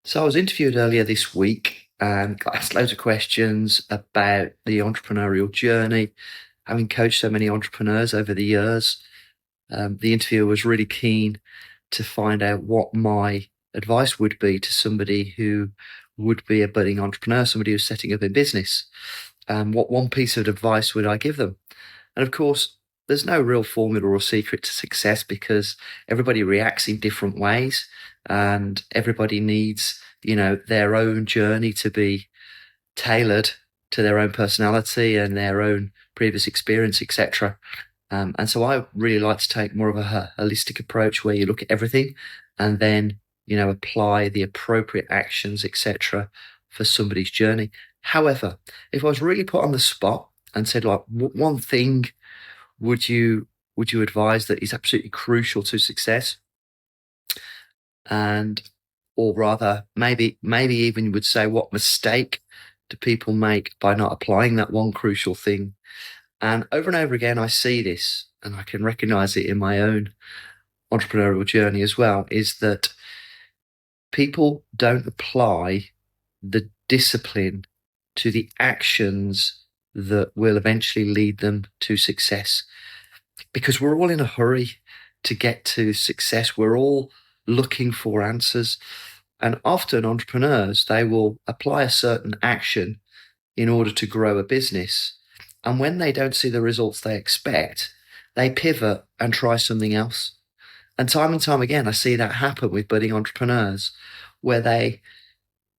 So I was interviewed earlier this week and got asked loads of questions about the entrepreneurial journey, having coached so many entrepreneurs over the years. The interviewer was really keen to find out what my advice would be to somebody who would be a budding entrepreneur, somebody who's setting up a business. What one piece of advice would I give them? And of course, there's no real formula or secret to success because everybody reacts in different ways and everybody needs, their own journey to be tailored to their own personality and their own previous experience, etc. And so I really like to take more of a holistic approach where you look at everything and then, apply the appropriate actions, etc., for somebody's journey. However, if I was really put on the spot and said, like, one thing would you would you advise that is absolutely crucial to success? And or rather, maybe even you would say, what mistake do people make by not applying that one crucial thing? And over again, I see this, and I can recognize it in my own entrepreneurial journey as well. Is that people don't apply the discipline to the actions that will eventually lead them to success, because we're all in a hurry to get to success. We're all looking for answers. And often entrepreneurs, they will apply a certain action in order to grow a business. And when they don't see the results they expect, they pivot and try something else. And time again, I see that happen with budding entrepreneurs where they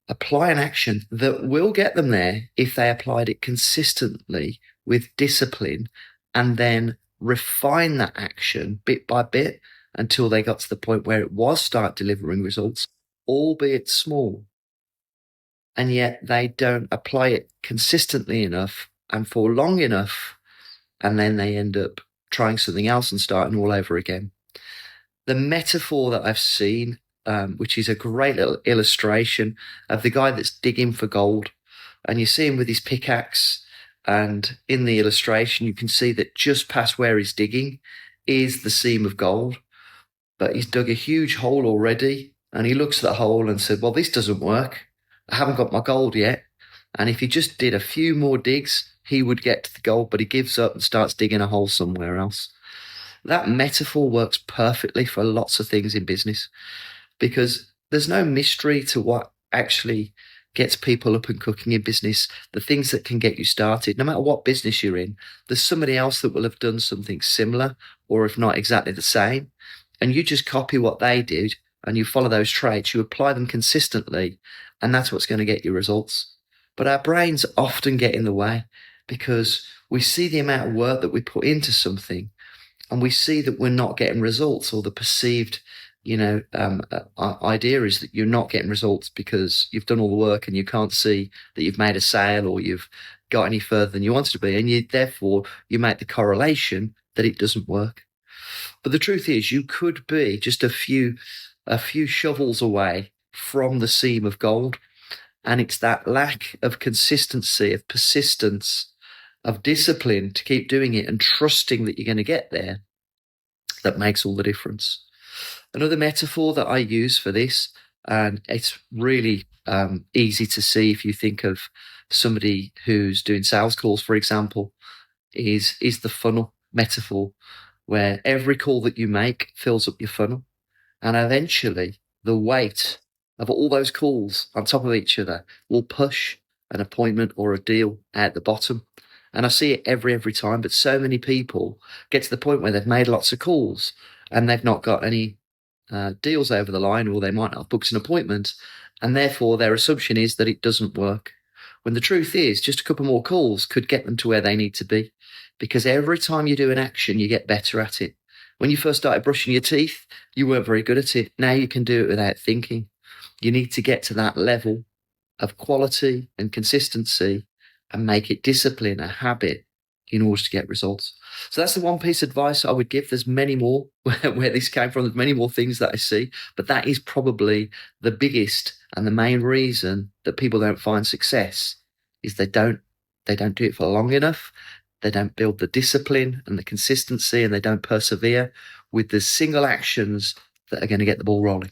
apply an action that will get them there if they applied it consistently with discipline and then refine that action bit by bit until they got to the point where it was start delivering results, albeit small. And yet they don't apply it consistently enough and for long enough. And then they end up trying something else and starting all over again. The metaphor that I've seen, which is a great little illustration of the guy that's digging for gold. And you see him with his pickaxe. And in the illustration, you can see that just past where he's digging is the seam of gold. But he's dug a huge hole already. And he looks at the hole and said, well, this doesn't work. I haven't got my gold yet. And if he just did a few more digs, he would get to the gold, but he gives up and starts digging a hole somewhere else. That metaphor works perfectly for lots of things in business because there's no mystery to what actually gets people up and cooking in business. The things that can get you started, no matter what business you're in, there's somebody else that will have done something similar, or if not exactly the same. And you just copy what they did and you follow those traits, you apply them consistently, and that's what's going to get you results. But our brains often get in the way because we see the amount of work that we put into something and we see that we're not getting results, or the perceived, idea is that you're not getting results because you've done all the work and you can't see that you've made a sale or you've got any further than you wanted to be. And therefore you make the correlation that it doesn't work. But the truth is you could be just a few shovels away from the seam of gold. And it's that lack of consistency, of persistence, of discipline to keep doing it and trusting that you're going to get there that makes all the difference. Another metaphor that I use for this, and it's really easy to see if you think of somebody who's doing sales calls, for example, is the funnel metaphor, where every call that you make fills up your funnel. And eventually the weight of all those calls on top of each other will push an appointment or a deal at the bottom. And I see it every time, but so many people get to the point where they've made lots of calls and they've not got any deals over the line, or they might not have booked an appointment. And therefore their assumption is that it doesn't work. When the truth is just a couple more calls could get them to where they need to be, because every time you do an action, you get better at it. When you first started brushing your teeth, you weren't very good at it. Now you can do it without thinking. You need to get to that level of quality and consistency and make it discipline, a habit, in order to get results. So that's the one piece of advice I would give. There's many more where this came from. There's many more things that I see, but that is probably the biggest and the main reason that people don't find success is they don't do it for long enough. They don't build the discipline and the consistency, and they don't persevere with the single actions that are going to get the ball rolling.